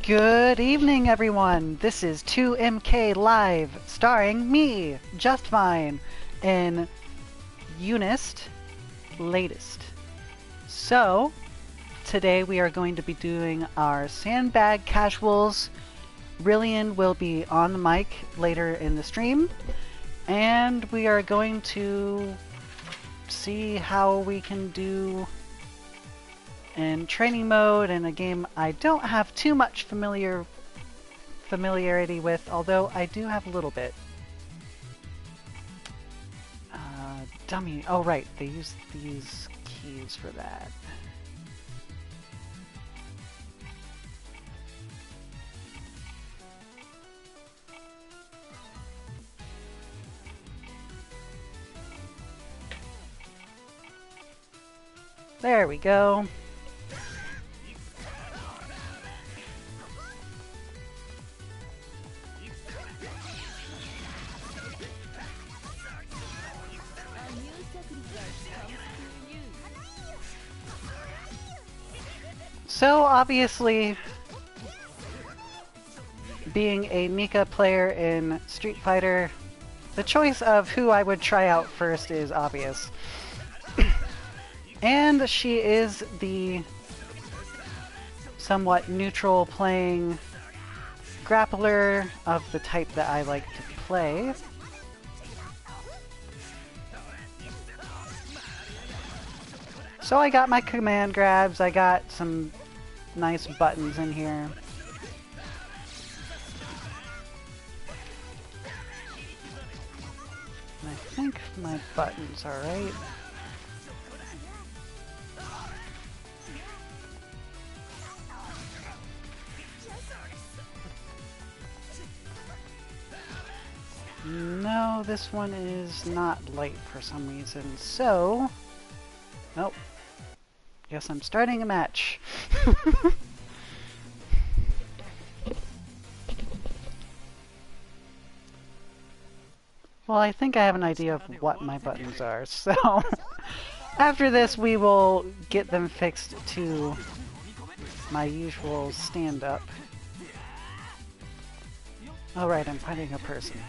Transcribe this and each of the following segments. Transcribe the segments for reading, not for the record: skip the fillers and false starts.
Good evening, everyone. This is 2MK Live, starring me, Just Fine, in Unist Latest. So, today we are going to be doing our Sandbag Casuals. Rillian will be on the mic later in the stream, and we are going to see how we can do in training mode in a game I don't have too much familiarity with, although I do have a little bit. Dummy. Oh right, they use these keys for that. There we go. So obviously, being a Mika player in Street Fighter, the choice of who I would try out first is obvious. And she is the somewhat neutral playing grappler of the type that I like to play. So I got my command grabs, I got some nice buttons in here. And I think my buttons are right. No, this one is not light for some reason, so... Nope. Guess I'm starting a match. Well, I think I have an idea of what my buttons are, so... After this, we will get them fixed to my usual stand-up. Oh right, I'm fighting a person.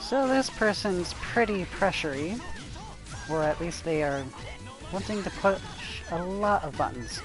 So this person's pretty pressury, or at least they are wanting to push a lot of buttons.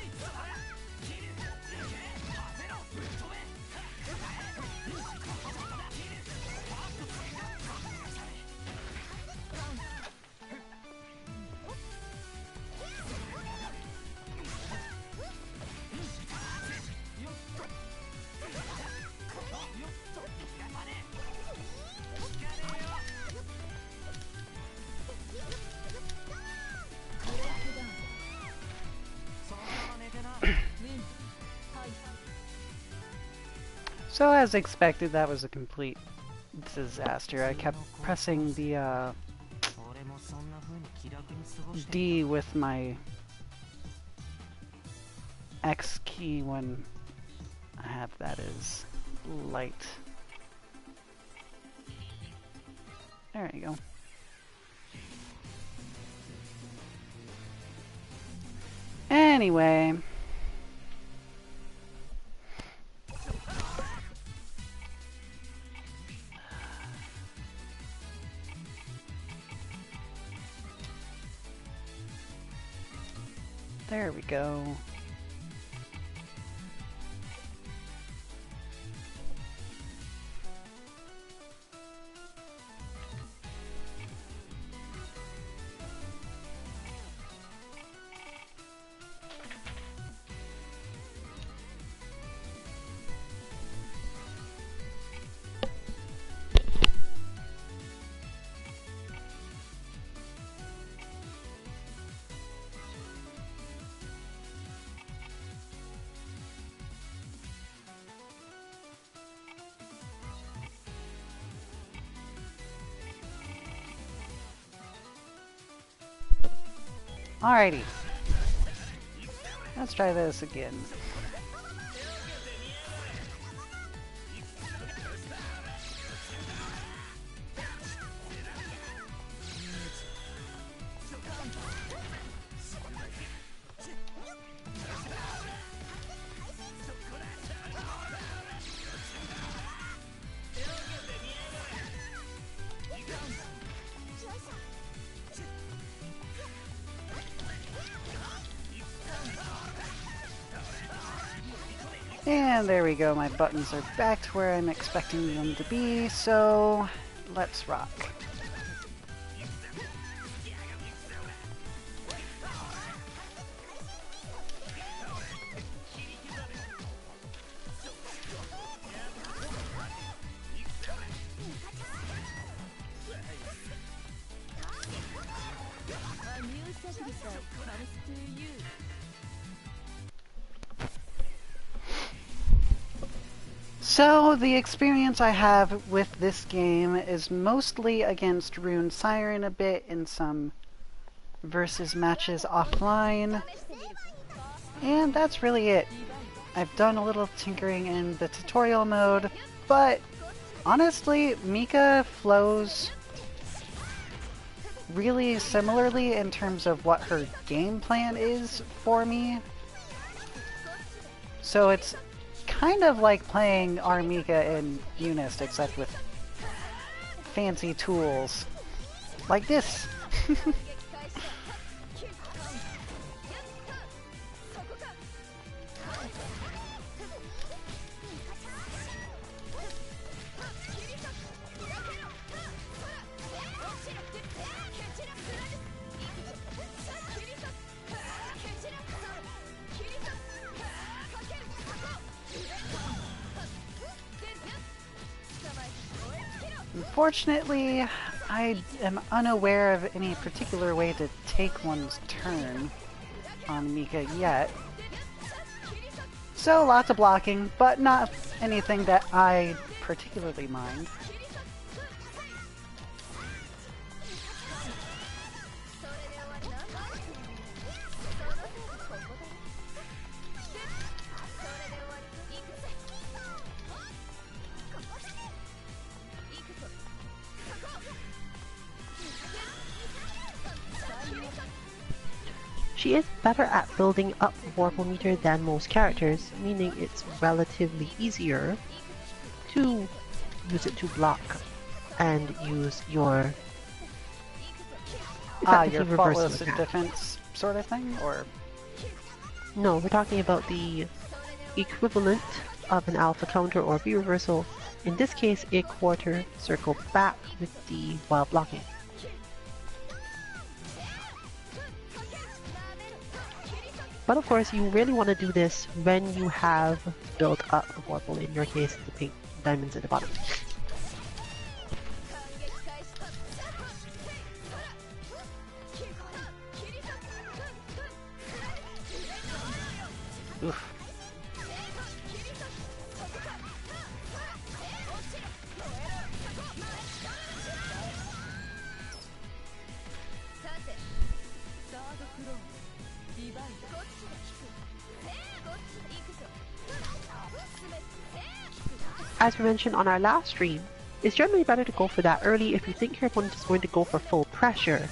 So as expected, that was a complete disaster. I kept pressing the D with my X key when I have that as light. There you go. Anyway. There we go. Alrighty. Let's try this again. And there we go, my buttons are back to where I'm expecting them to be, so let's rock. So, the experience I have with this game is mostly against Rune Siren a bit in some versus matches offline, and that's really it. I've done a little tinkering in the tutorial mode, but honestly, Mika flows really similarly in terms of what her game plan is for me. So it's kind of like playing Armika in Unist, except with fancy tools. Like this! Unfortunately, I am unaware of any particular way to take one's turn on Mika yet. So lots of blocking, but not anything that I particularly mind. She is better at building up vorpal meter than most characters, meaning it's relatively easier to use it to block and use your Your faultless defense sort of thing, or? No, we're talking about the equivalent of an alpha counter or V reversal. In this case, a quarter circle back with the while blocking. But of course, you really want to do this when you have built up a vorpal, in your case, the pink diamonds at the bottom. Oof. As we mentioned on our last stream, it's generally better to go for that early if you think your opponent is going to go for full pressure,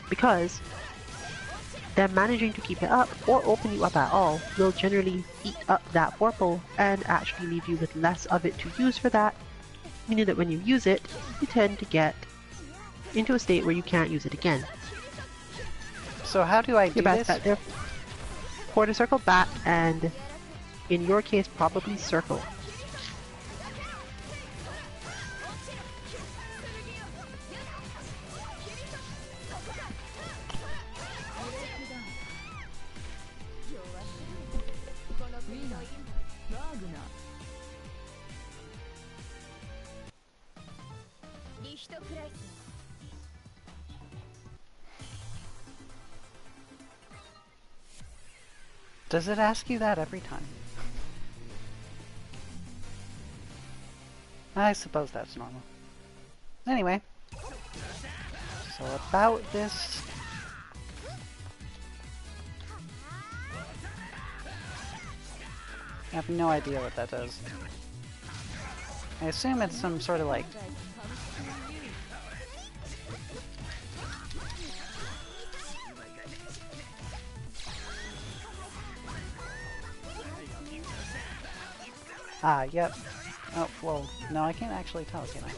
because them managing to keep it up or open you up at all will generally eat up that vorpal and actually leave you with less of it to use for that, meaning that when you use it, you tend to get into a state where you can't use it again. So how do I do your best this? bet there, quarter circle back, and in your case probably circle. Does it ask you that every time? I suppose that's normal. Anyway, so about this I have no idea what that does. I assume it's some sort of like... Ah, yep. Oh, well, no, I can't actually tell, can I?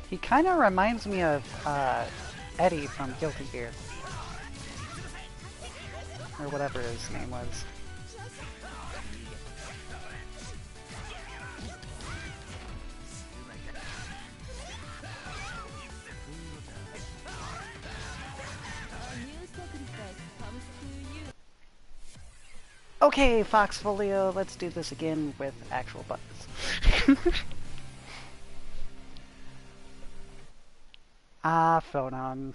He kind of reminds me of Eddie from Guilty Gear. Or whatever his name was. Okay, Foxfolio, let's do this again with actual buttons. Ah, Phonon.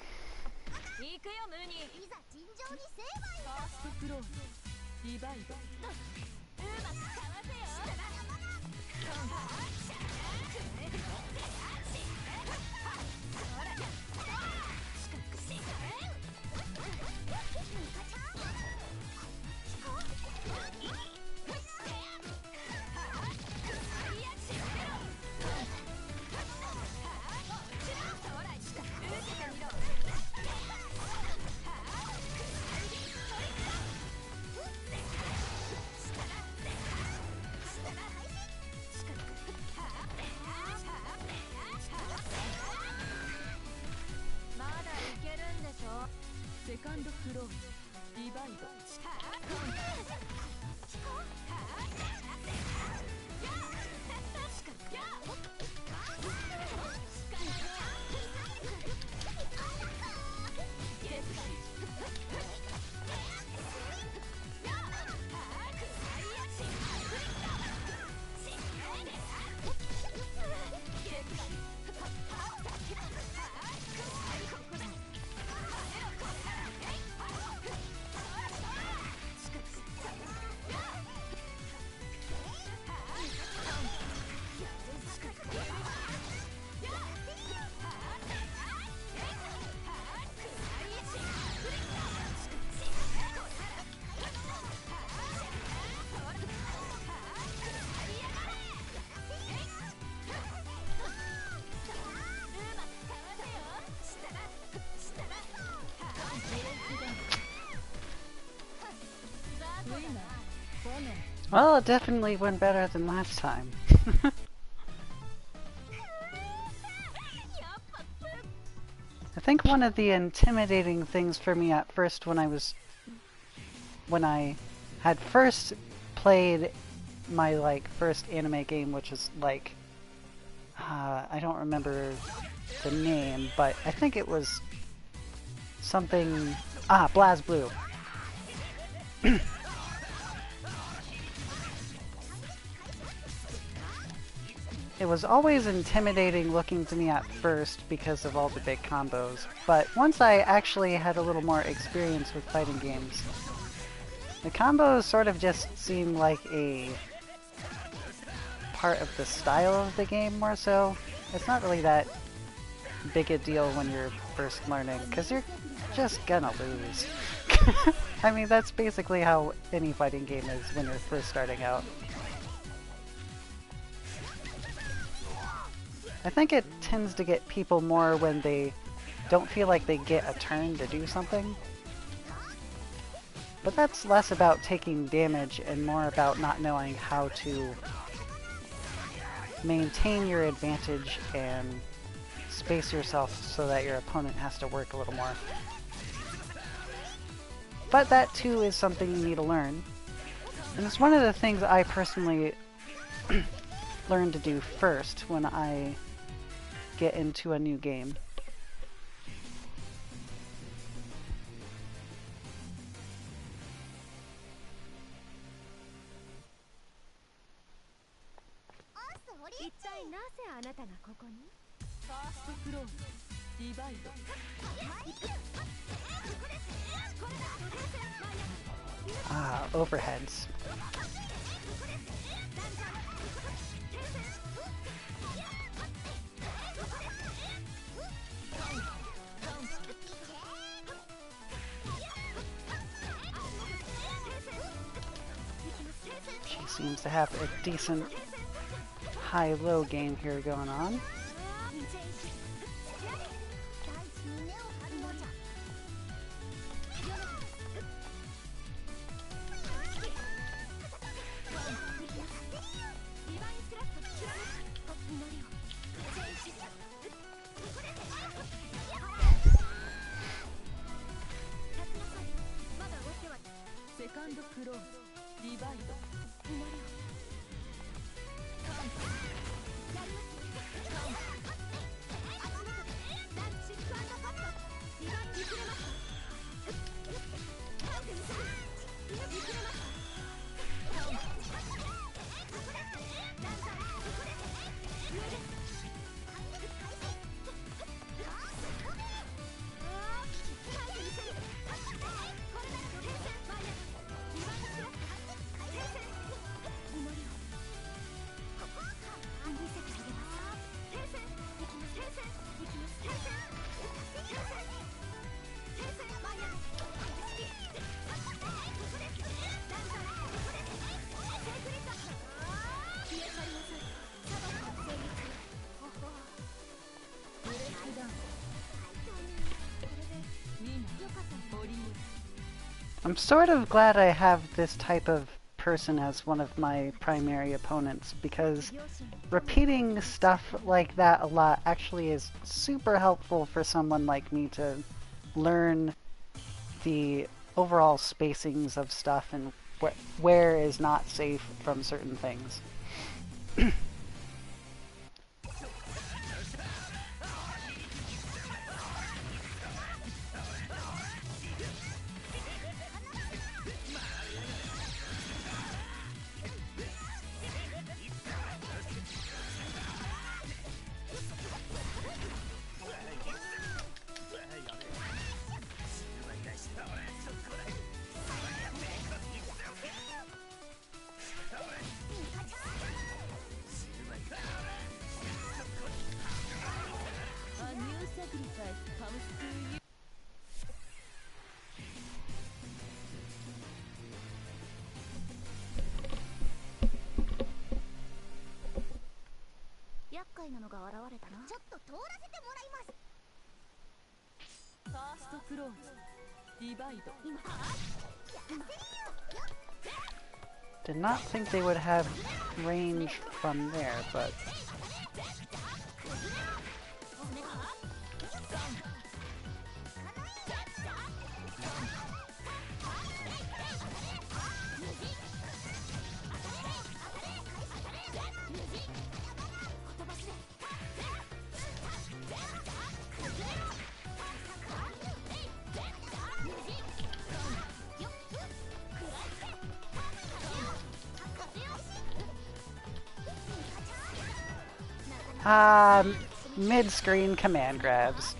Well, it definitely went better than last time. I think one of the intimidating things for me at first when I had first played my first anime game, which is I don't remember the name, but I think it was something, BlazBlue. It was always intimidating looking to me at first because of all the big combos, but once I actually had a little more experience with fighting games, the combos sort of just seem like a part of the style of the game more so. It's not really that big a deal when you're first learning, because you're just gonna lose. I mean, that's basically how any fighting game is when you're first starting out. I think it tends to get people more when they don't feel like they get a turn to do something. But that's less about taking damage and more about not knowing how to maintain your advantage and space yourself so that your opponent has to work a little more. But that too is something you need to learn. And it's one of the things I personally learn to do first when I get into a new game. Ah, overheads. She seems to have a decent high-low game here going on. I'm sort of glad I have this type of person as one of my primary opponents, because repeating stuff like that a lot actually is super helpful for someone like me to learn the overall spacings of stuff and where is not safe from certain things. Did not think they would have range from there, but... mid-screen command grabs.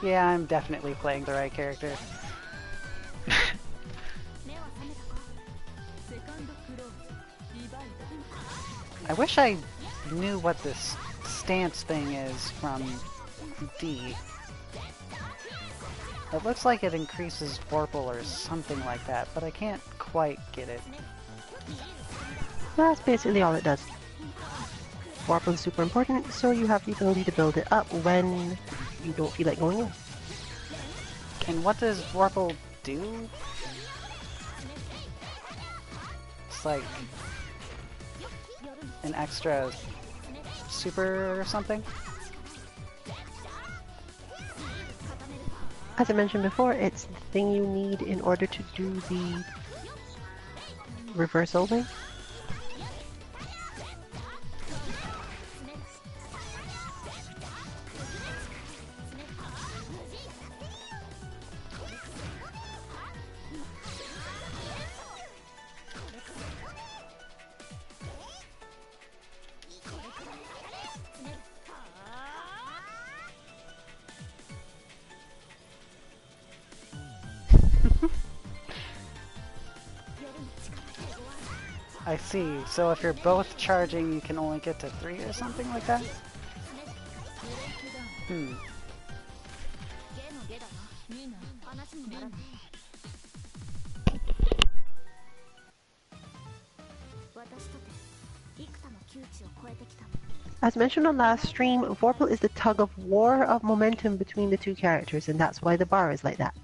Yeah, I'm definitely playing the right character. I wish I knew what this stance thing is from D. It looks like it increases vorpal or something like that, but I can't quite get it. That's basically all it does. Vorpal is super important, so you have the ability to build it up when you don't feel like going in. And what does vorpal do? It's like an extra super or something? As I mentioned before, it's the thing you need in order to do the reversal wing. I see. So if you're both charging, you can only get to 3 or something like that? Hmm. As mentioned on last stream, vorpal is the tug of war of momentum between the two characters, and that's why the bar is like that.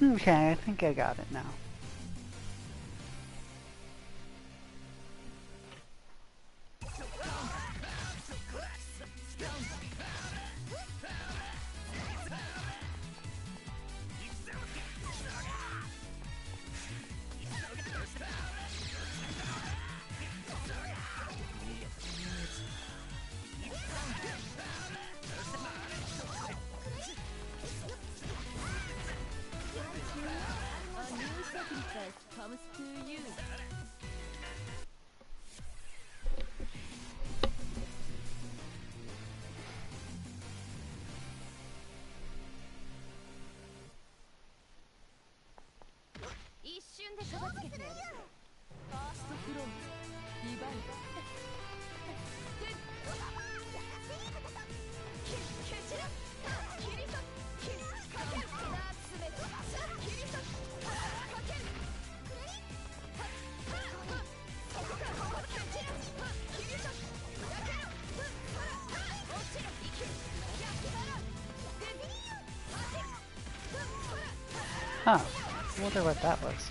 Okay, I think I got it now. Comes to you. Huh. I wonder what that was.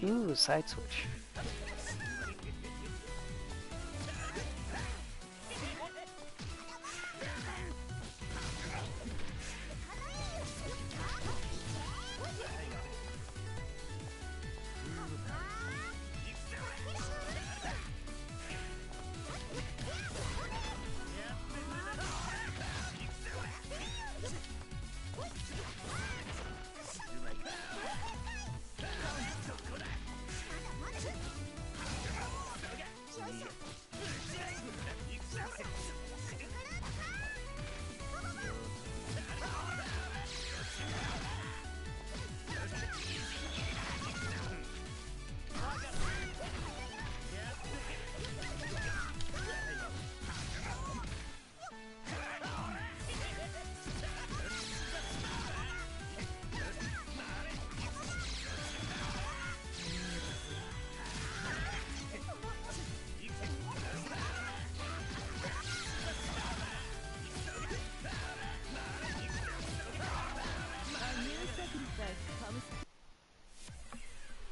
Ooh, side switch.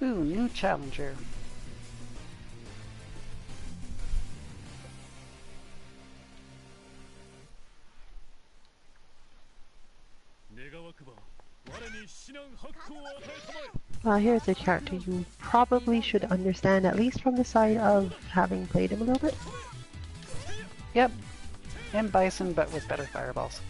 Ooh, new challenger. Here's a character you probably should understand, at least from the side of having played him a little bit. Yep. And Bison, but with better fireballs.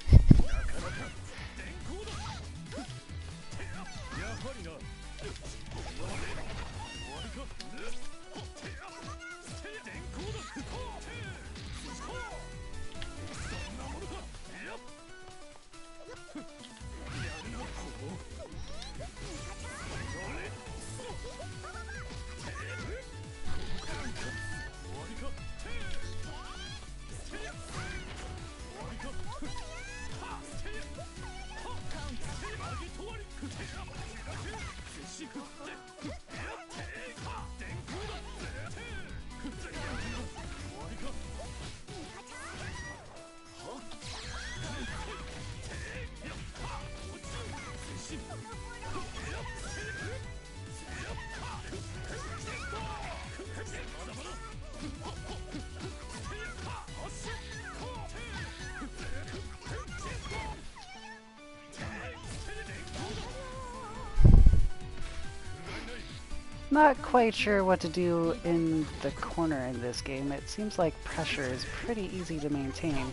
Not quite sure what to do in the corner in this game. It seems like pressure is pretty easy to maintain.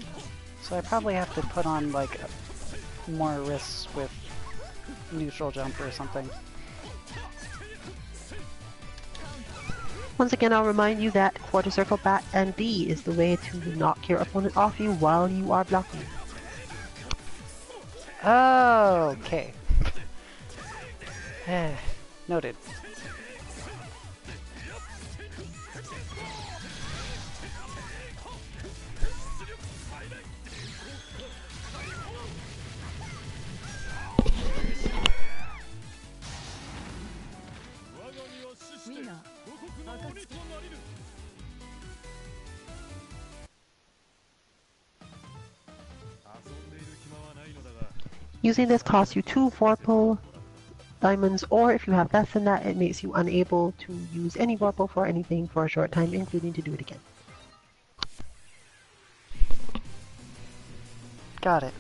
So I probably have to put on like more risks with neutral jump or something. Once again, I'll remind you that quarter circle back and B is the way to knock your opponent off you while you are blocking. Okay. Noted. Using this costs you 2 vorpal diamonds, or if you have less than that, it makes you unable to use any vorpal for anything for a short time, including to do it again. Got it.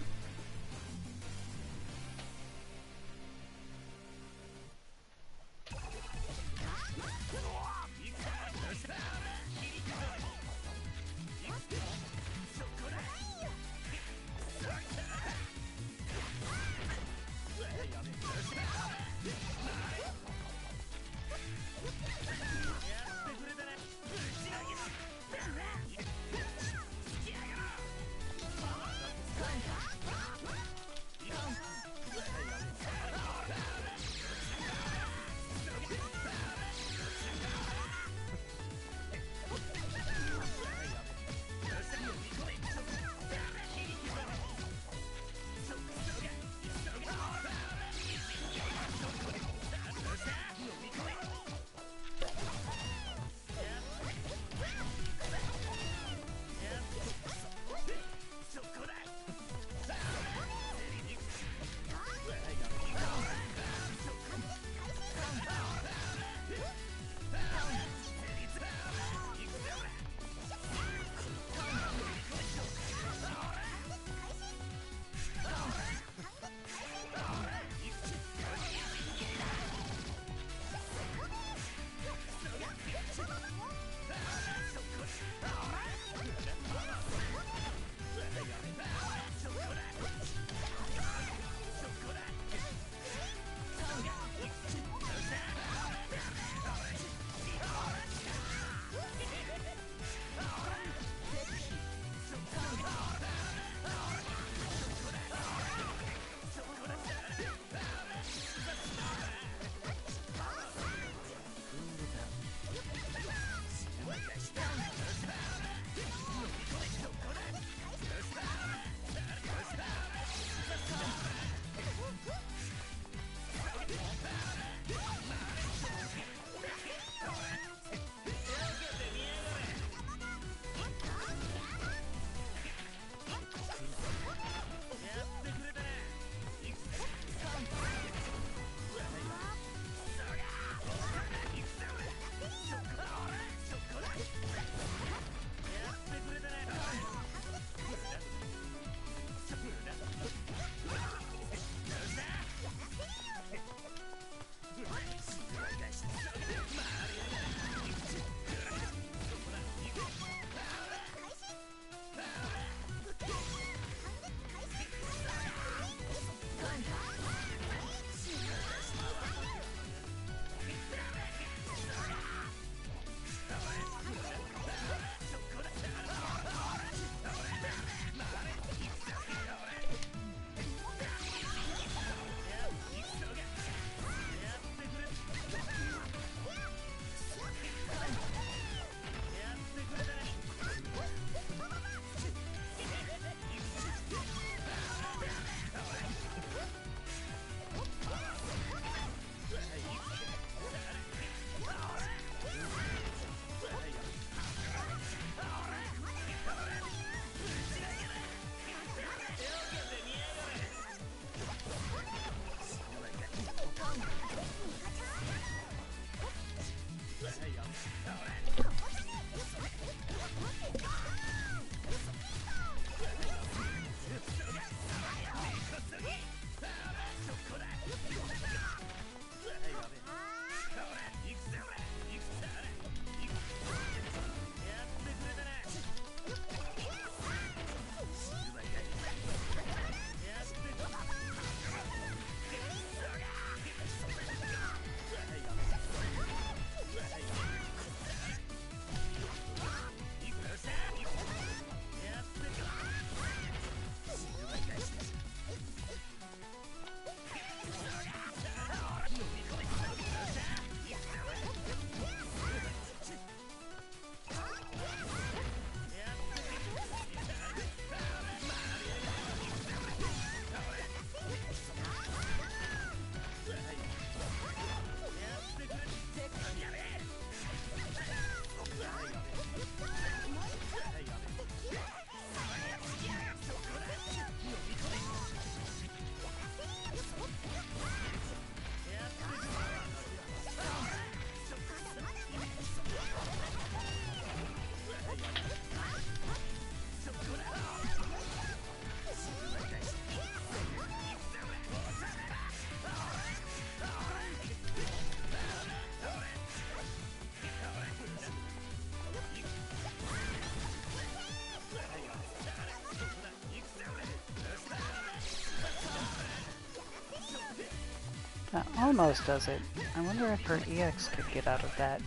almost does it. I wonder if her EX could get out of that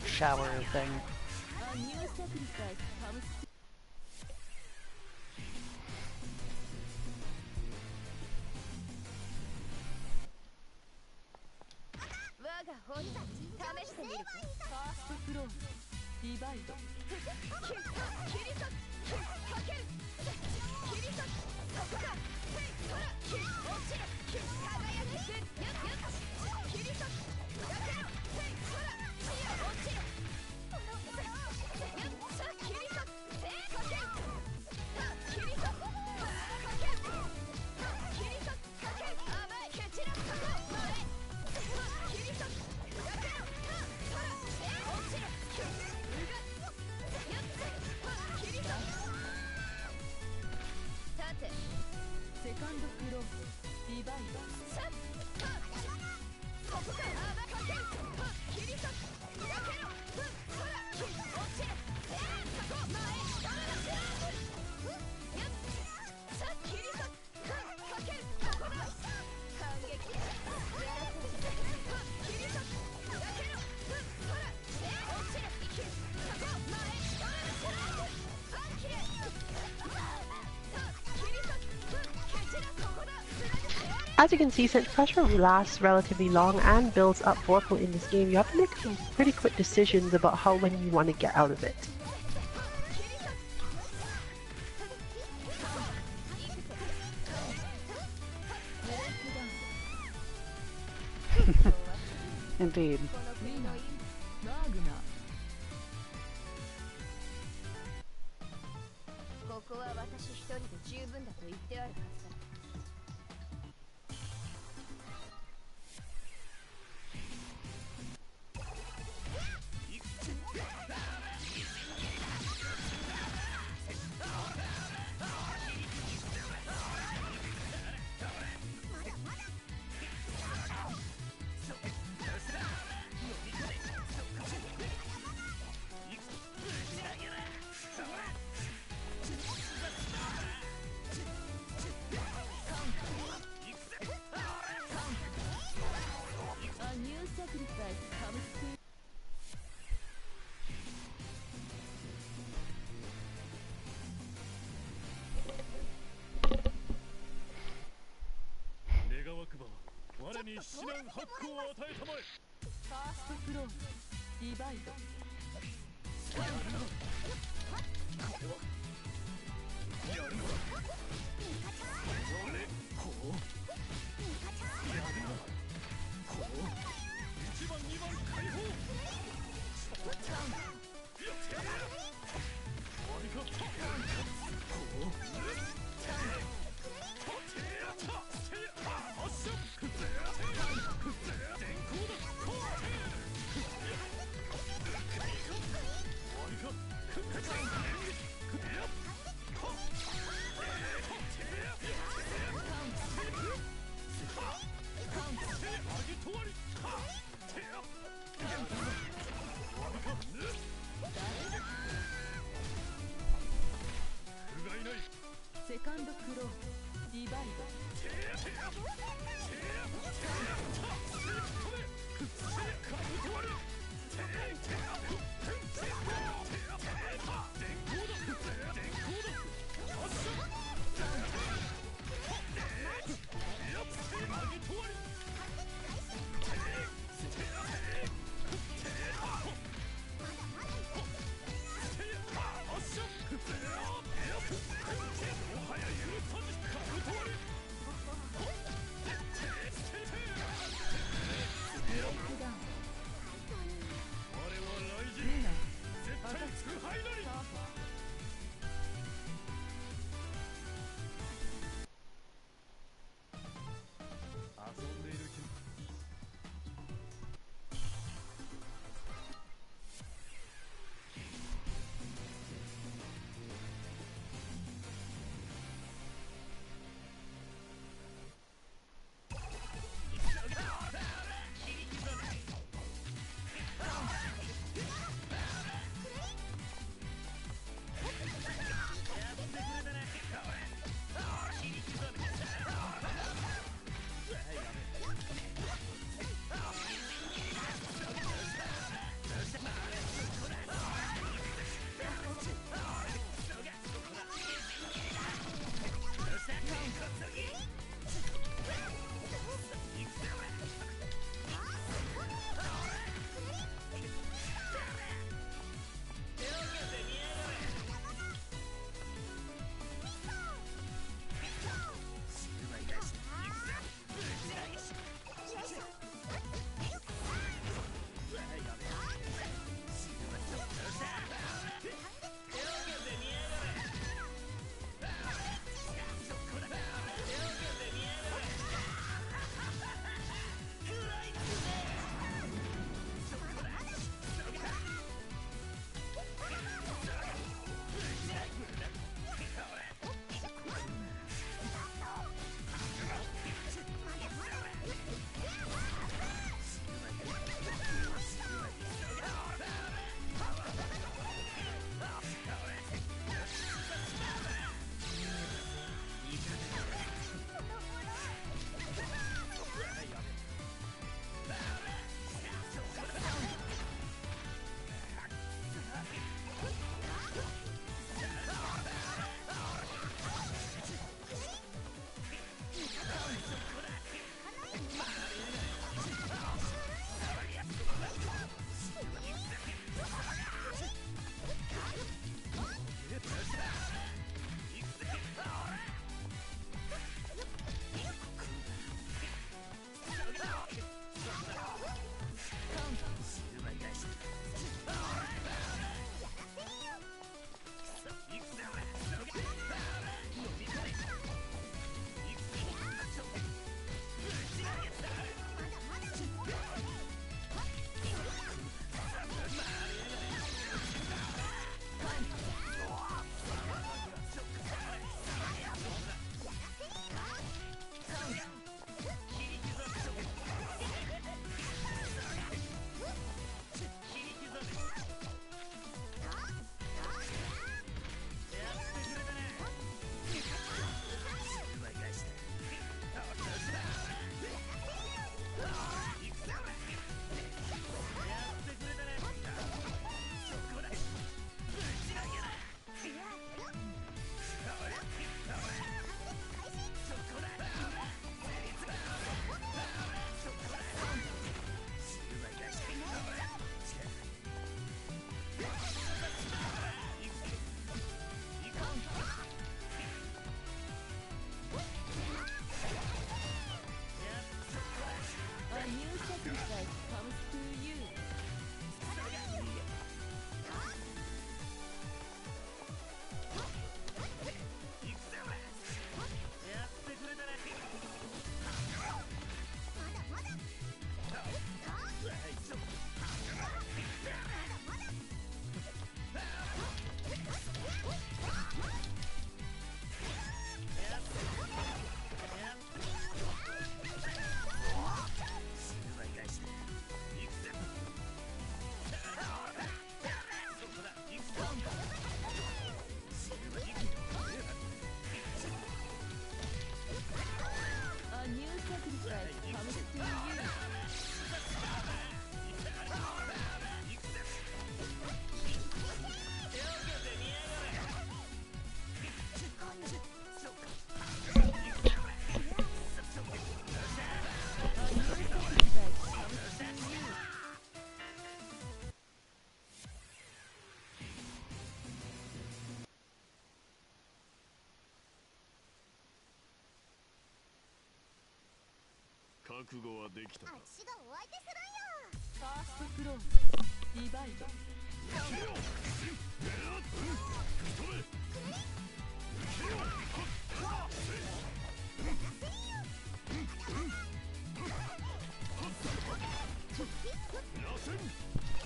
shower thing. As you can see, since pressure lasts relatively long and builds up vorpal in this game, you have to make some pretty quick decisions about when you want to get out of it. Indeed.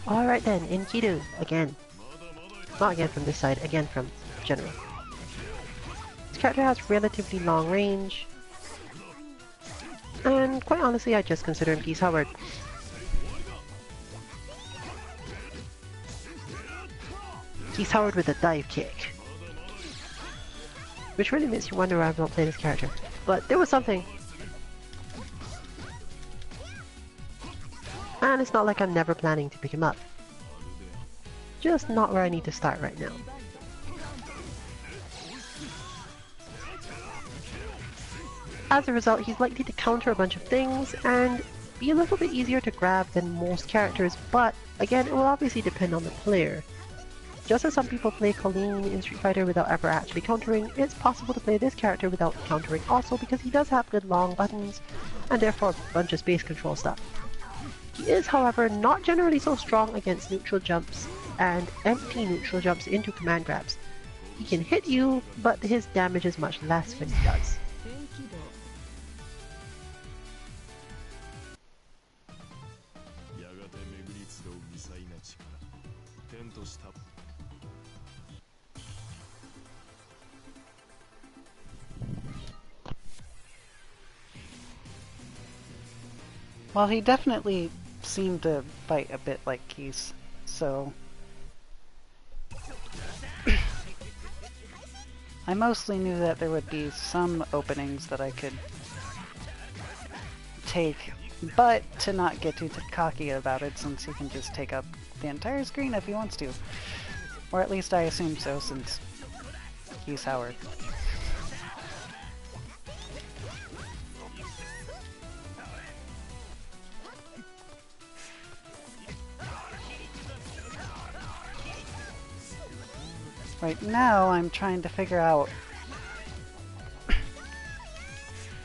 Alright then, Enkidu, again. Not again from this side, again from General. This character has relatively long range, and quite honestly I just consider him Geese Howard. Geese Howard with a dive kick. Which really makes you wonder why I've not played this character. But there was something. And it's not like I'm never planning to pick him up. Just not where I need to start right now. As a result, he's likely to counter a bunch of things and be a little bit easier to grab than most characters, but again, it will obviously depend on the player. Just as some people play Colleen in Street Fighter without ever actually countering, it's possible to play this character without countering also because he does have good long buttons and therefore a bunch of space control stuff. He is, however, not generally so strong against neutral jumps and empty neutral jumps into command grabs. He can hit you, but his damage is much less when he does. Well, he definitely seemed to fight a bit like Geese, so... I mostly knew that there would be some openings that I could take, but to not get too cocky about it since he can just take up the entire screen if he wants to. Or at least I assume so since Geese Howard. Right now, I'm trying to figure out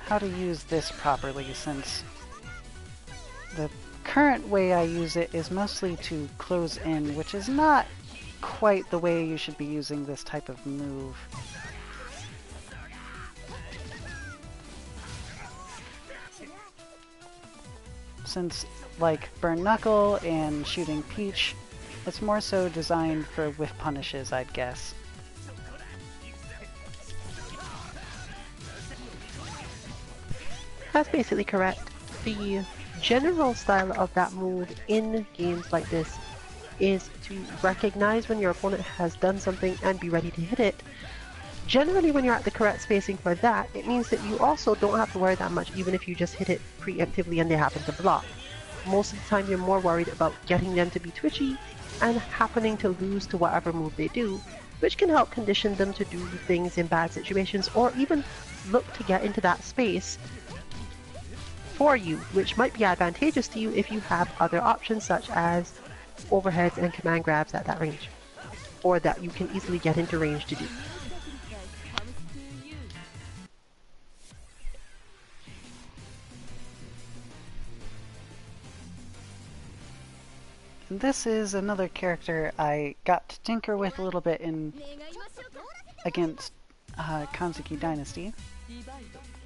how to use this properly, since the current way I use it is mostly to close in, which is not quite the way you should be using this type of move. Since, like Burn Knuckle and Shooting Peach, it's more so designed for whiff punishes, I'd guess. That's basically correct. The general style of that move in games like this is to recognize when your opponent has done something and be ready to hit it. Generally, when you're at the correct spacing for that, it means that you also don't have to worry that much even if you just hit it preemptively and they happen to block. Most of the time you're more worried about getting them to be twitchy and happening to lose to whatever move they do, which can help condition them to do things in bad situations or even look to get into that space for you, which might be advantageous to you if you have other options such as overheads and command grabs at that range, or that you can easily get into range to do. This is another character I got to tinker with a little bit in against Kansuki Dynasty.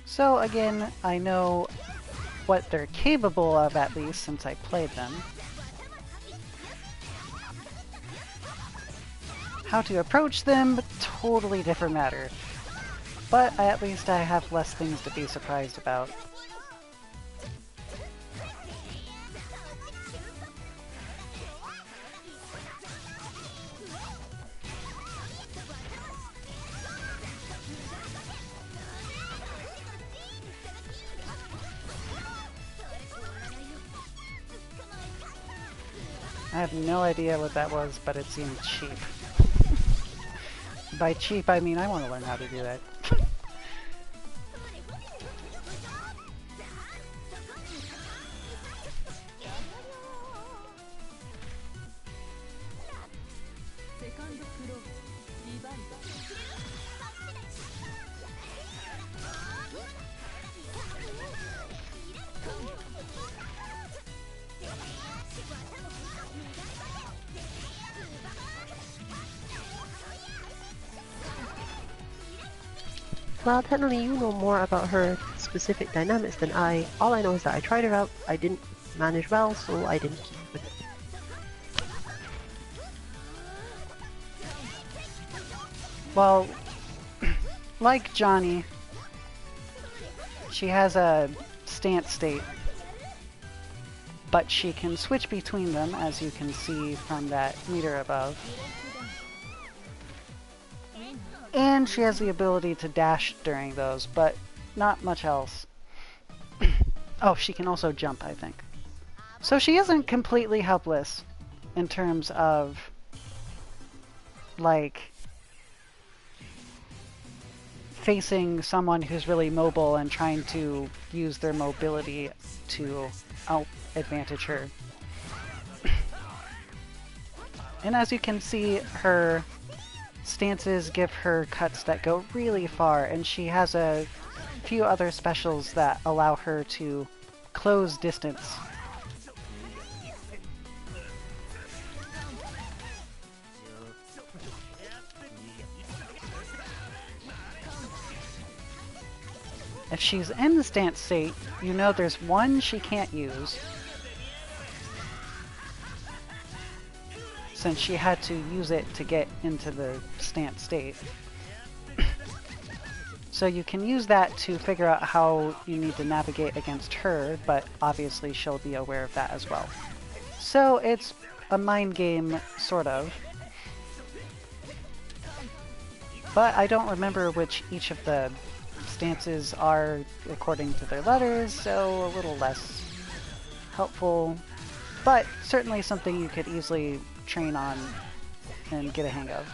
So again, I know what they're capable of at least since I played them. How to approach them, totally different matter. But at least I have less things to be surprised about. I have no idea what that was, but it seemed cheap. By cheap, I mean I want to learn how to do that. Well, technically you know more about her specific dynamics than I. All I know is that I tried her out, I didn't manage well, so I didn't keep with it. Well, like Johnny, she has a stance state, but she can switch between them, as you can see from that meter above. And she has the ability to dash during those, but not much else. Oh, she can also jump, I think. So she isn't completely helpless in terms of, like, facing someone who's really mobile and trying to use their mobility to out-advantage her. And as you can see, her stances give her cuts that go really far, and she has a few other specials that allow her to close distance. If she's in the stance state, you know there's one she can't use, since she had to use it to get into the stance state. So you can use that to figure out how you need to navigate against her, but obviously she'll be aware of that as well. So it's a mind game, sort of. But I don't remember which each of the stances are according to their letters, so a little less helpful, but certainly something you could easily train on and get a hang of.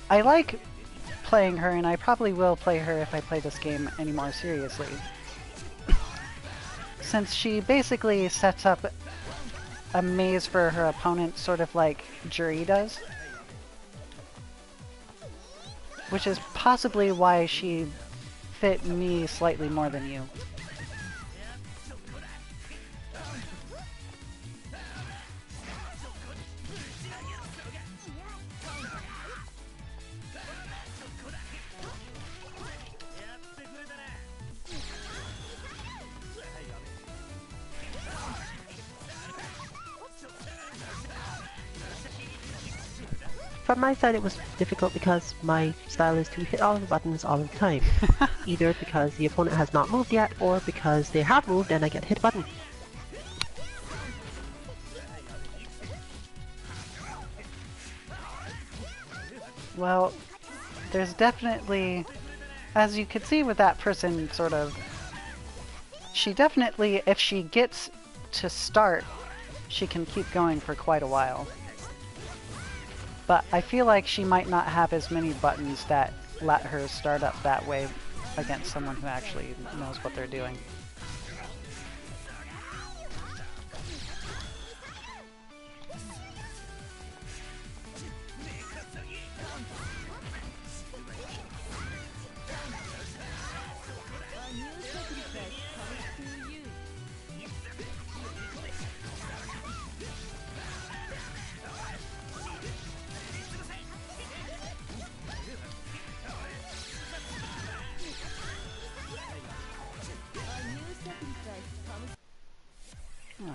I like playing her, and I probably will play her if I play this game any more seriously. Since she basically sets up a maze for her opponent, sort of like Jury does. Which is possibly why she fit me slightly more than you. From my side, it was difficult because my style is to hit all of the buttons all of the time. Either because the opponent has not moved yet, or because they have moved and I get hit a button. Well, there's definitely, as you could see with that person, sort of, she definitely, if she gets to start, she can keep going for quite a while. But I feel like she might not have as many buttons that let her start up that way against someone who actually knows what they're doing.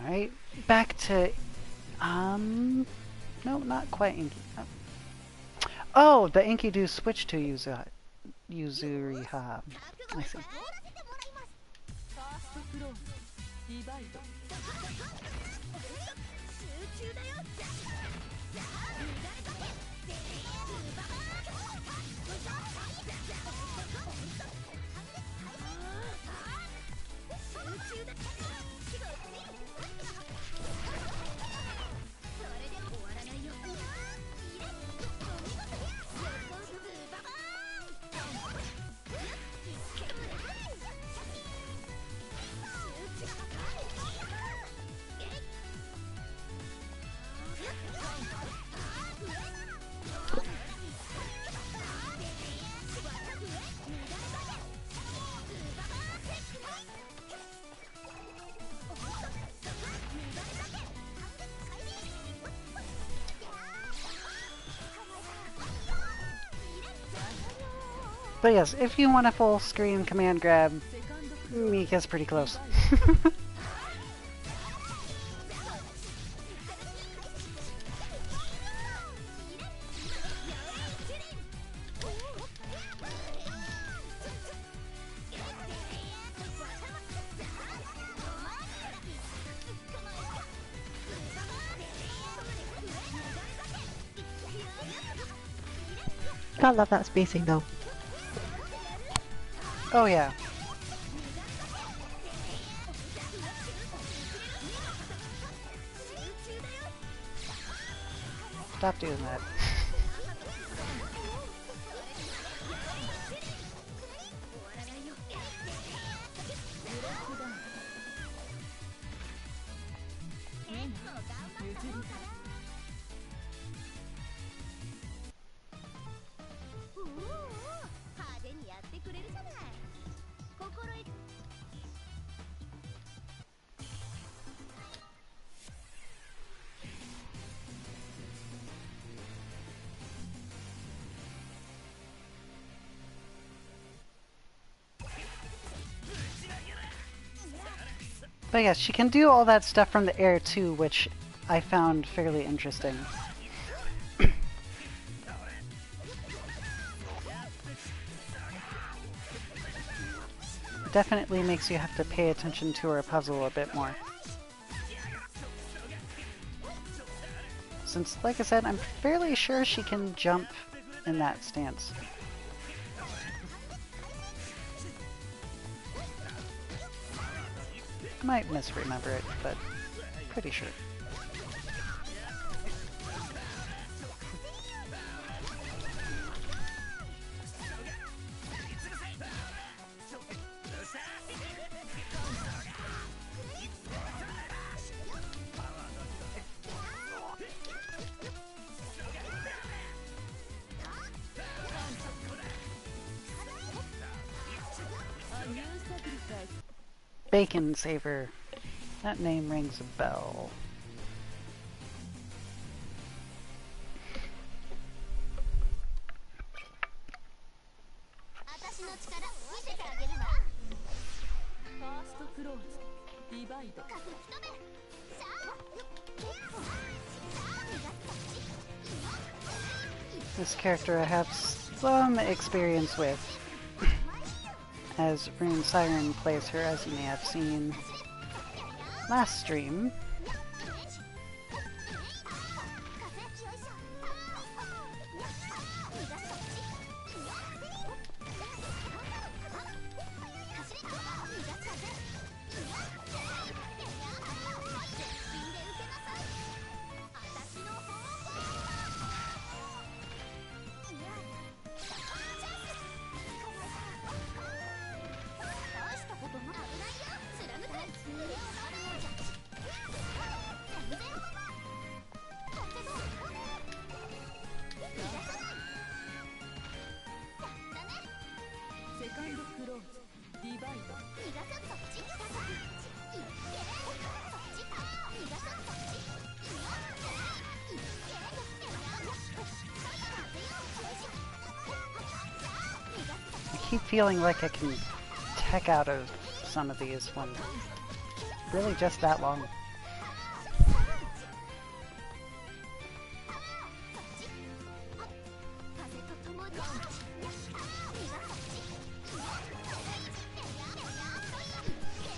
Alright, back to, no, not quite Inky. Oh, the Enkidu switched to Yuzuriha. I see. But yes, if you want a full screen command grab, Mika's pretty close. Gotta love that spacing though. Oh yeah. Stop doing that. But yes, she can do all that stuff from the air too, which I found fairly interesting. Definitely makes you have to pay attention to her puzzle a bit more. Since, like I said, I'm fairly sure she can jump in that stance. Might misremember it, but pretty sure. Bacon Saver. That name rings a bell. This character I have some experience with, as Rune Siren plays her, as you may have seen last stream. I keep feeling like I can tech out of some of these when really just that long.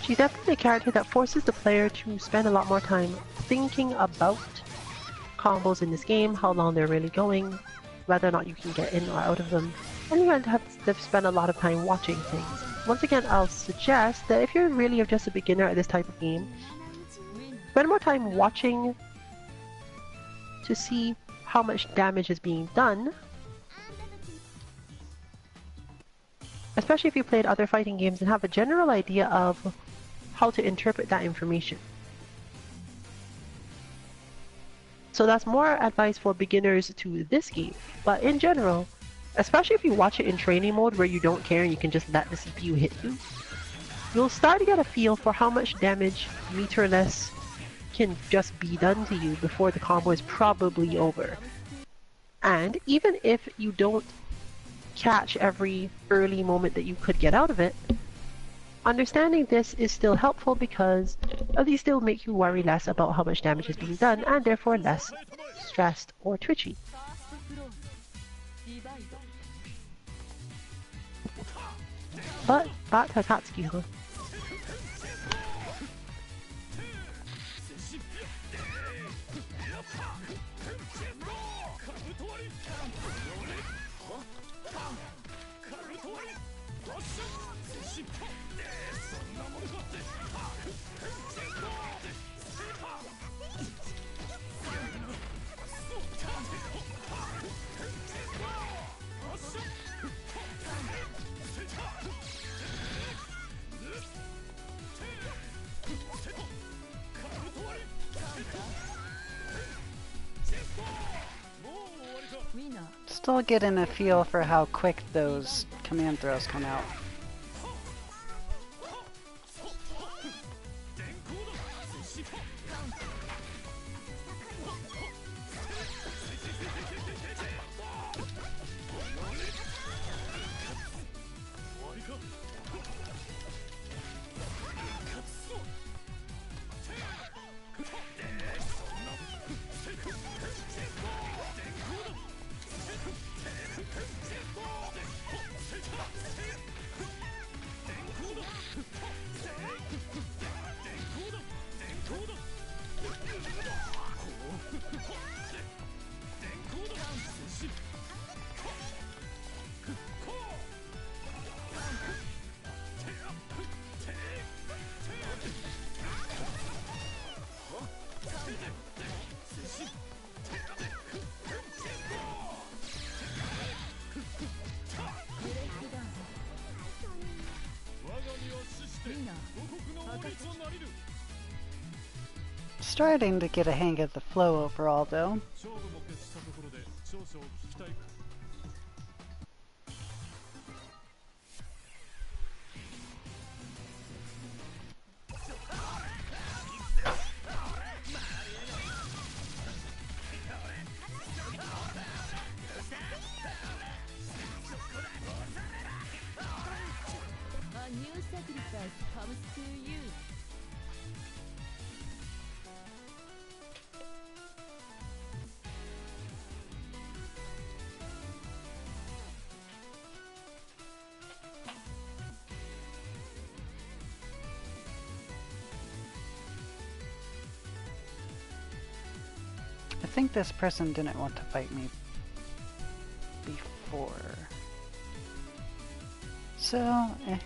She's definitely a character that forces the player to spend a lot more time thinking about combos in this game, how long they're really going, whether or not you can get in or out of them, and you're going to have to spend a lot of time watching things. Once again, I'll suggest that if you're really just a beginner at this type of game, spend more time watching to see how much damage is being done, especially if you played other fighting games and have a general idea of how to interpret that information. So that's more advice for beginners to this game, but in general, especially if you watch it in training mode where you don't care and you can just let the CPU hit you, you'll start to get a feel for how much damage meterless can just be done to you before the combo is probably over. And even if you don't catch every early moment that you could get out of it, understanding this is still helpful because at least it'll make you worry less about how much damage is being done and therefore less stressed or twitchy. But back to Akatsuki, huh? Still getting a feel for how quick those command throws come out. Starting to get a hang of the flow overall, though. A new sacrifice comes to you. I think this person didn't want to fight me before. So, eh.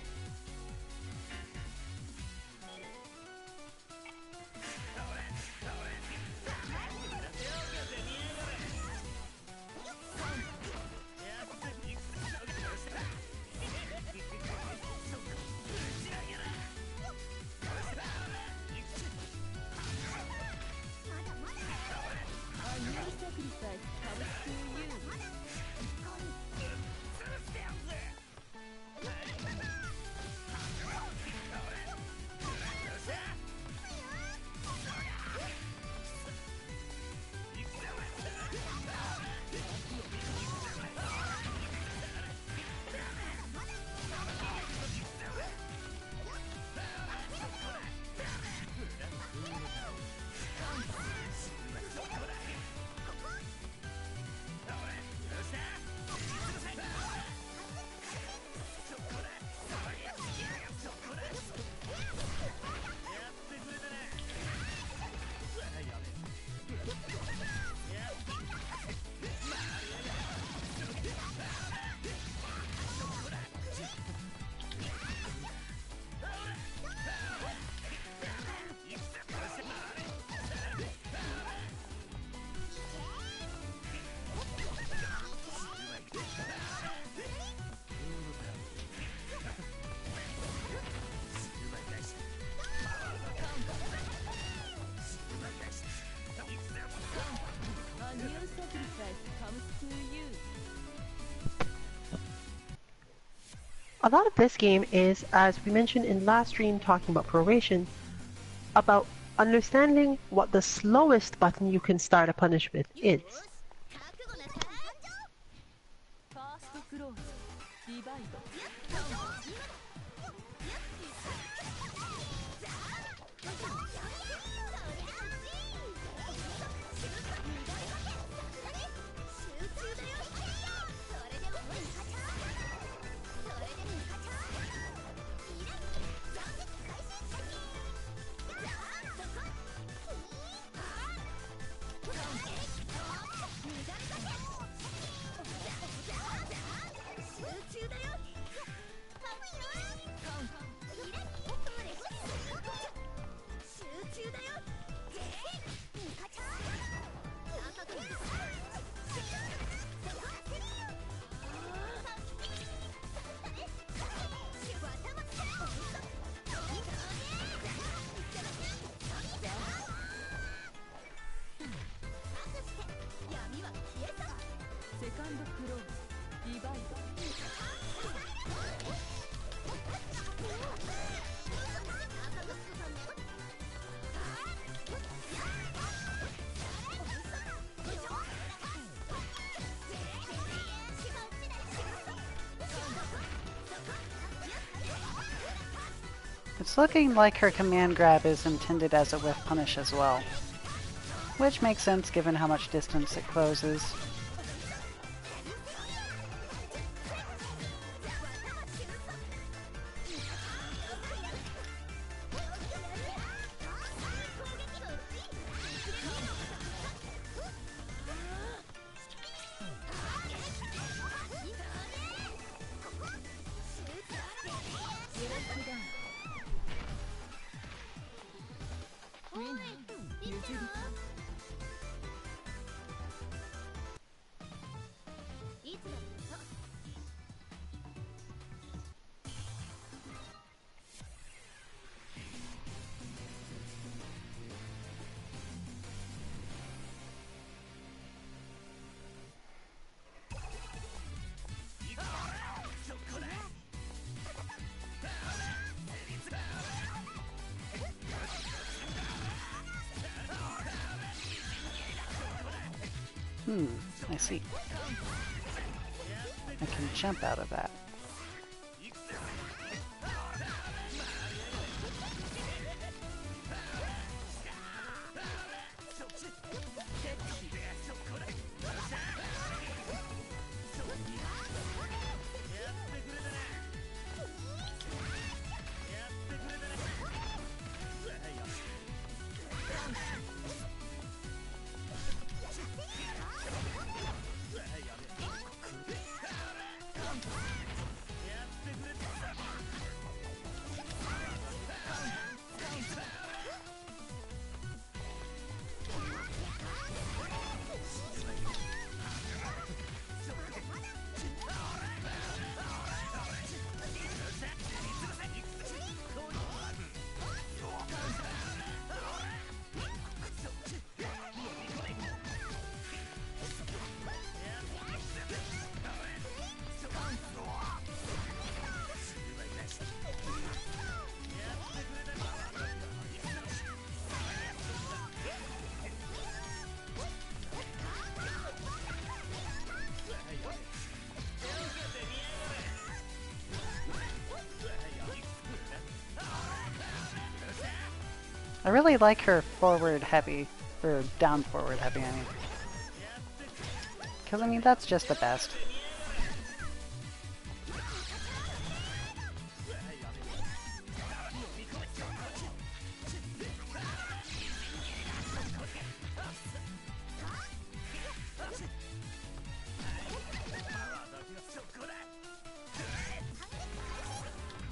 A lot of this game is, as we mentioned in last stream talking about proration, about understanding what the slowest button you can start a punish with is. リバイド セカンドクローズリバイド It's looking like her command grab is intended as a whiff punish as well, which makes sense given how much distance it closes. I see. I can jump out of that. I really like her forward heavy, or down forward heavy, I mean. Because, I mean, that's just the best.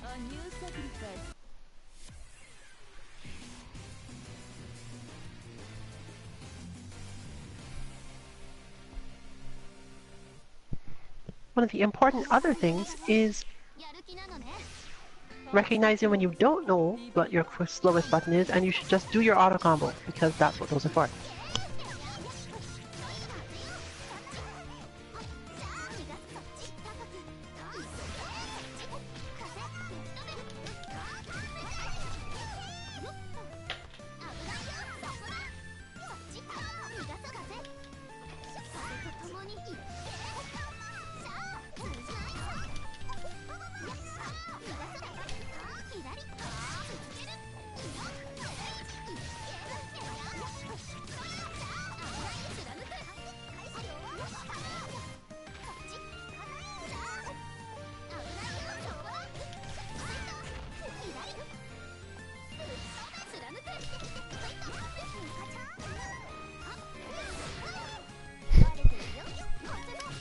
A new sacrifice. One of the important other things is recognizing when you don't know what your slowest button is, and you should just do your auto combo, because that's what those are for.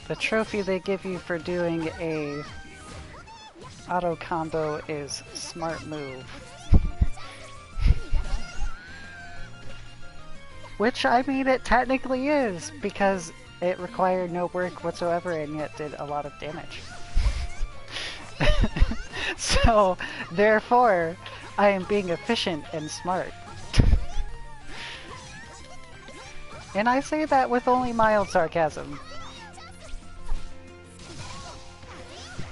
The trophy they give you for doing a auto combo is smart move. Which, I mean, it technically is, because it required no work whatsoever and yet did a lot of damage. So, therefore, I am being efficient and smart. And I say that with only mild sarcasm.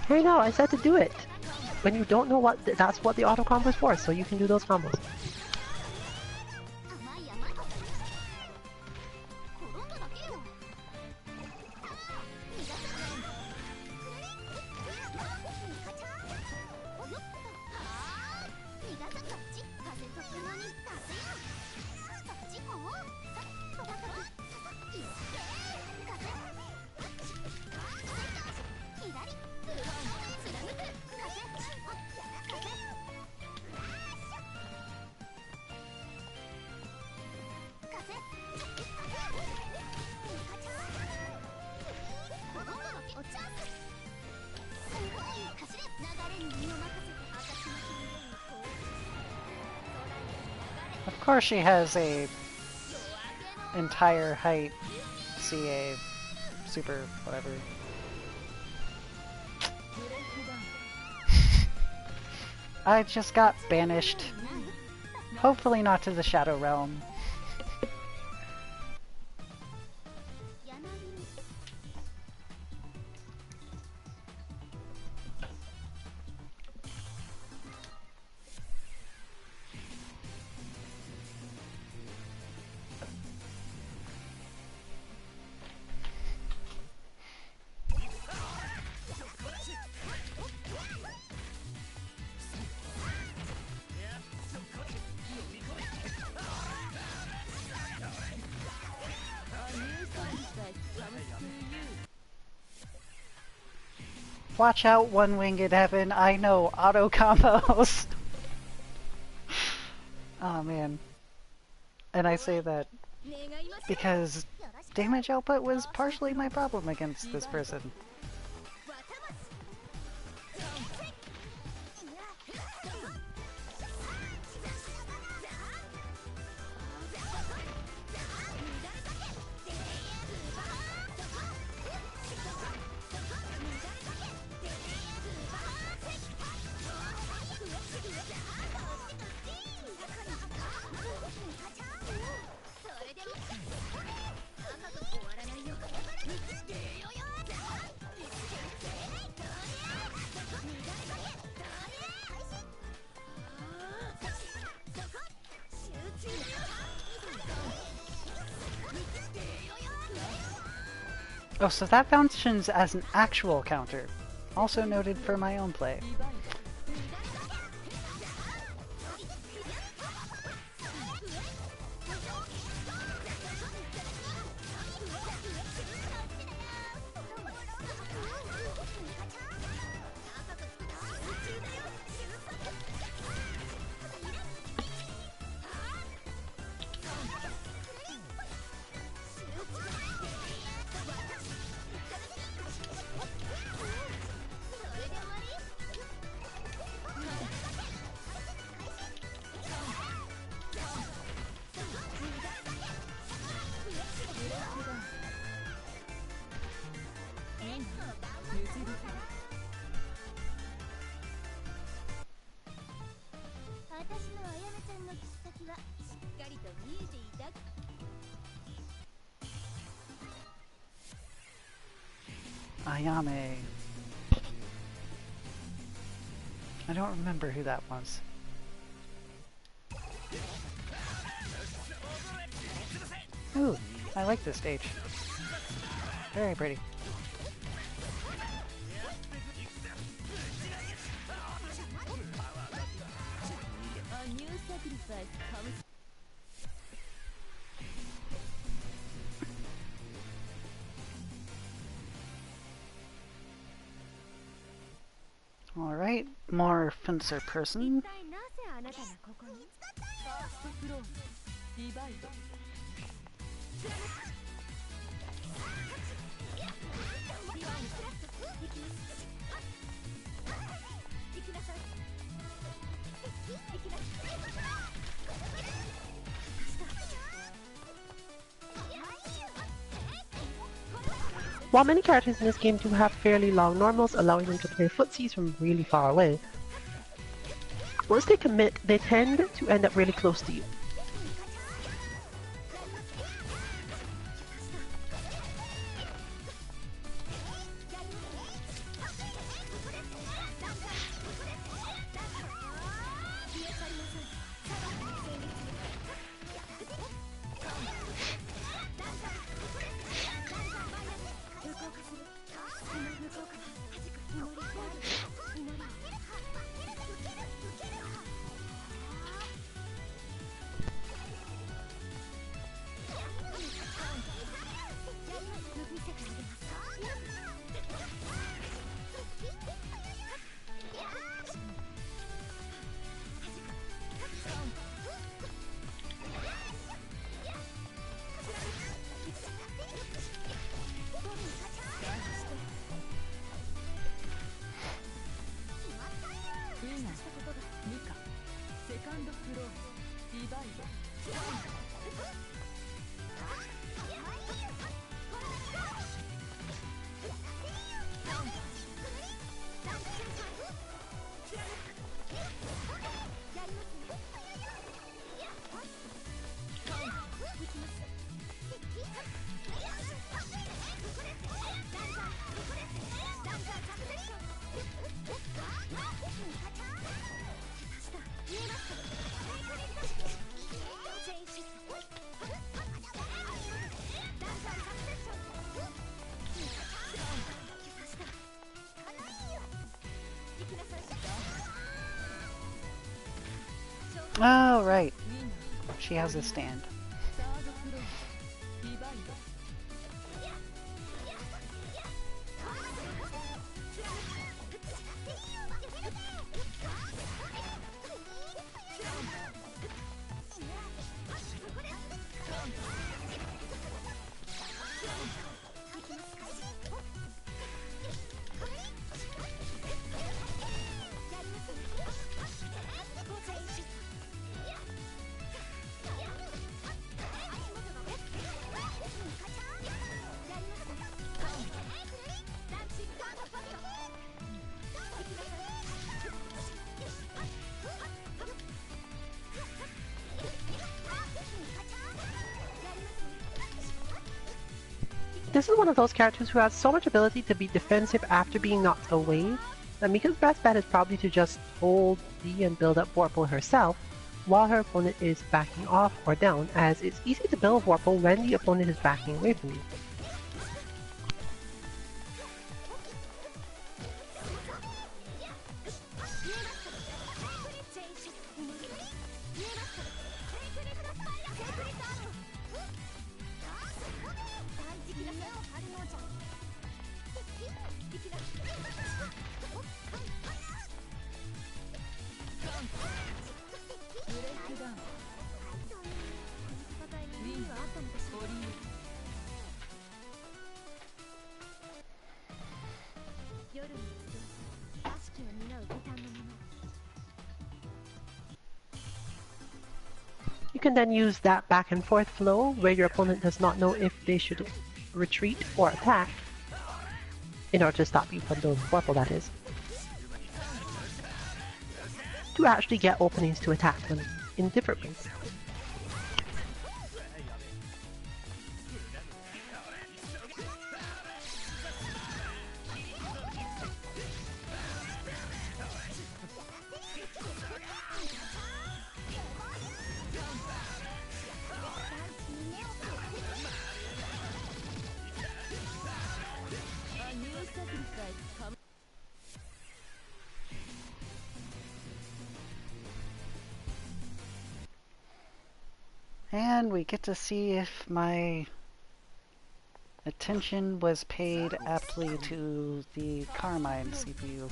Hey, no, I said to do it. When you don't know what, that's what the auto combo is for, so you can do those combos. Of course she has a entire height CA super whatever. I just got banished. Hopefully not to the Shadow Realm. Watch out, One-Winged Heaven. I know auto combos. Oh man. And I say that because damage output was partially my problem against this person. Oh, so that functions as an actual counter. Also noted for my own play. Ayame. I don't remember who that was. Ooh, I like this stage. Very pretty. A new sacrifice comes. Alright, more fencer person. 一体なぜあなたがここに？ファーストフロー、ディバイド。While many characters in this game do have fairly long normals, allowing them to play footsies from really far away, once they commit, they tend to end up really close to you. Oh, right. She has a stand. This is one of those characters who has so much ability to be defensive after being knocked away that Mika's best bet is probably to just hold D and build up Vorpal herself while her opponent is backing off or down, as it's easy to build Vorpal when the opponent is backing away from you. You can then use that back and forth flow where your opponent does not know if they should retreat or attack in order to stop you from building Vorpal, that is, to actually get openings to attack them in different ways. And we get to see if my attention was paid aptly to the Carmine CPU.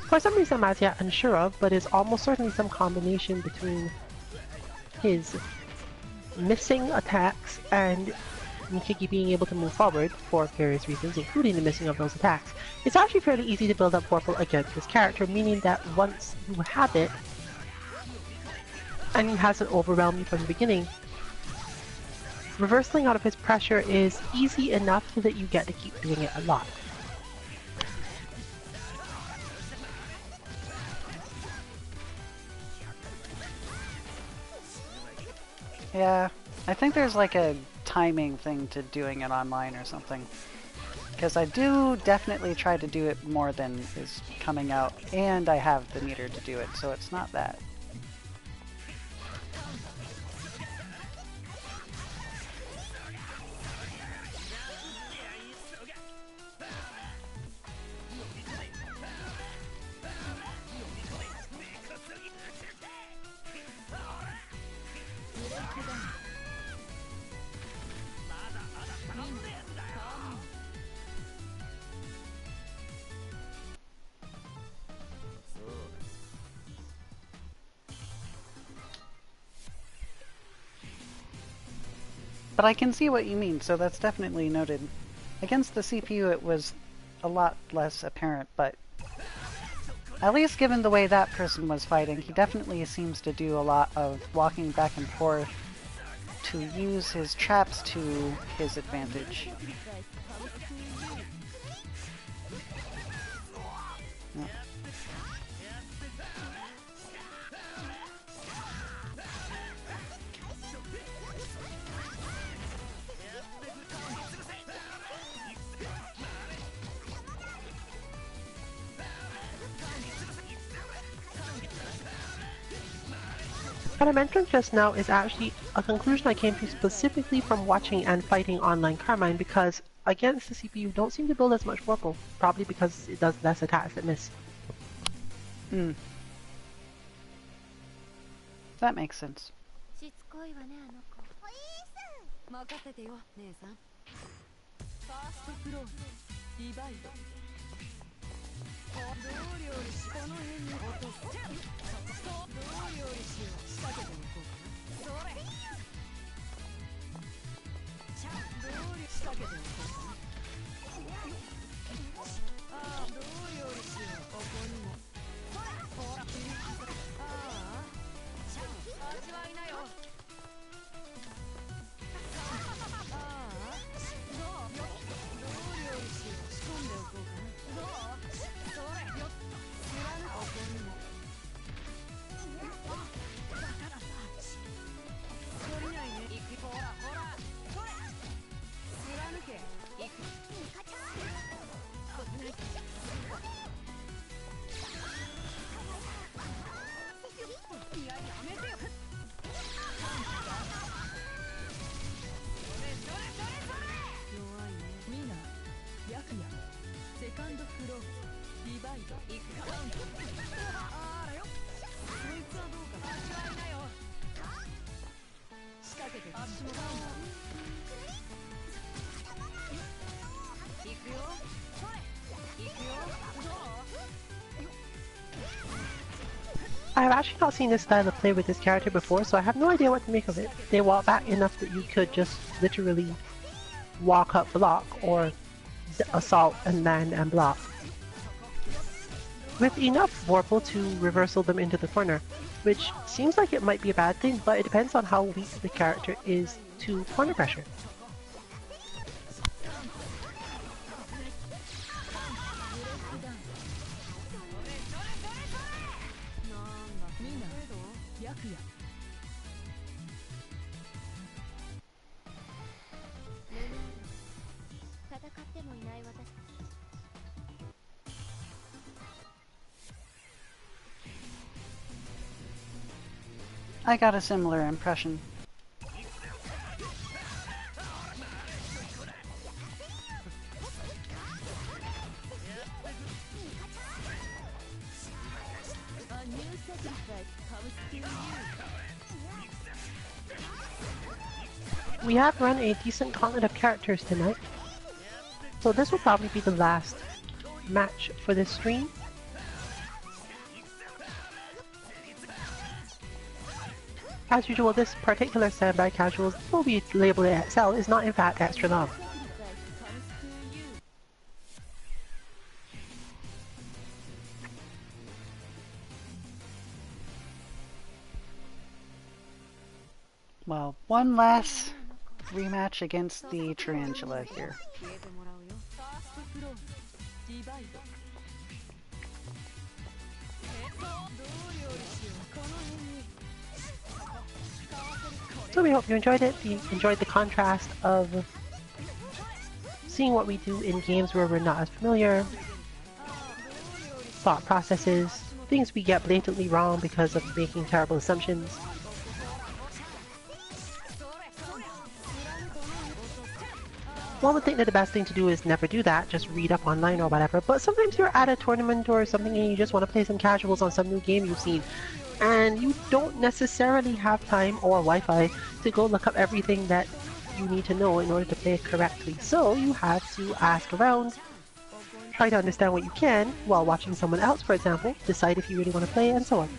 For some reason I'm as yet unsure of, but it's almost certainly some combination between his missing attacks and Nikiki being able to move forward for various reasons, including the missing of those attacks. It's actually fairly easy to build up vorpal against this character, meaning that once you have it, and he hasn't overwhelmed you from the beginning, reversing out of his pressure is easy enough so that you get to keep doing it a lot. Yeah, I think there's like a timing thing to doing it online or something. Because I do definitely try to do it more than is coming out, and I have the meter to do it, so it's not that. But I can see what you mean, so that's definitely noted. Against the CPU it was a lot less apparent, but at least given the way that person was fighting, he definitely seems to do a lot of walking back and forth to use his traps to his advantage. Yeah. What I mentioned just now is actually a conclusion I came to specifically from watching and fighting online Carmine, because against the CPU you don't seem to build as much vorpal, probably because it does less attacks that miss. That makes sense. しつこいわねあの子。任せてよ姉さん。ファーストクローズディバイド。どう料理しこの辺に落とす。どう料理しよう。仕掛けておこうかな。それ。どう仕掛けておこうかな。ああどう料理しよう。ここにも。ほら。ああ。味わいなよ。ああ。どう料理しよう。仕込んでおこうかな。どうそれよっ。知らぬここにも。だからさ。懲りないね。行く。ほらほら。それ。貫け。行く。危ない。いややめてよ。弱いね。ミナ、ヤクヤ、セカンドフロー、ディバイド、イクカウント。あらよ。そいつはどうかな。味わいなよ。仕掛けてあっちもダウンだ。行くよ。それ。行くよ。どうI have actually not seen this style of play with this character before, so I have no idea what to make of it. They walk back enough that you could just literally walk up block, or assault and land and block, with enough vorpal to reversal them into the corner, which seems like it might be a bad thing, but it depends on how weak the character is to corner pressure. I got a similar impression. We have run a decent gauntlet of characters tonight. So this will probably be the last match for this stream. As usual, this particular Sandbag Casual will be labeled XL is not in fact extra long. Well, one last rematch against the tarantula here. So we hope you enjoyed it. You enjoyed the contrast of seeing what we do in games where we're not as familiar, thought processes, things we get blatantly wrong because of making terrible assumptions. One would think that the best thing to do is never do that, just read up online or whatever, but sometimes you're at a tournament or something and you just want to play some casuals on some new game you've seen, and you don't necessarily have time or Wi-Fi to go look up everything that you need to know in order to play it correctly. So you have to ask around, try to understand what you can while watching someone else, for example, decide if you really want to play, and so on.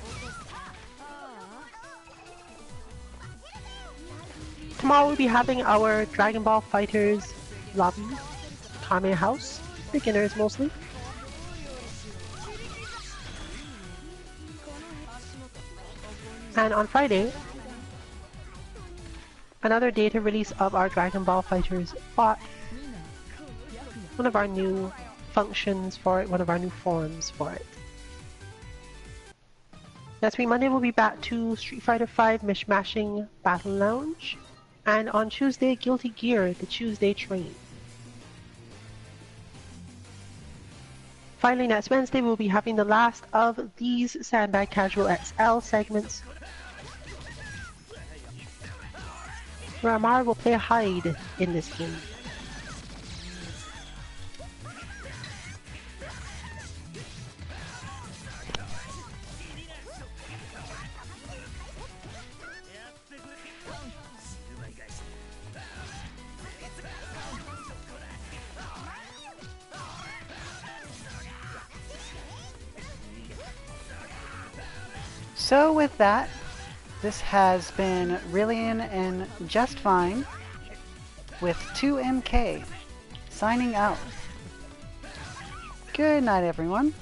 Tomorrow we'll be having our Dragon Ball Fighters lobby, Kame House, beginners mostly. And on Friday, another data release of our Dragon Ball Fighters bot, one of our new functions for it, one of our new forms for it. Next week Monday we'll be back to Street Fighter V Mishmashing Battle Lounge, and on Tuesday Guilty Gear, the Tuesday train. Finally, next Wednesday we'll be having the last of these Sandbag Casual XL segments, where Amara will play Hyde in this game. So with that, this has been Rillian and Just Fine with 2MK signing out. Good night, everyone.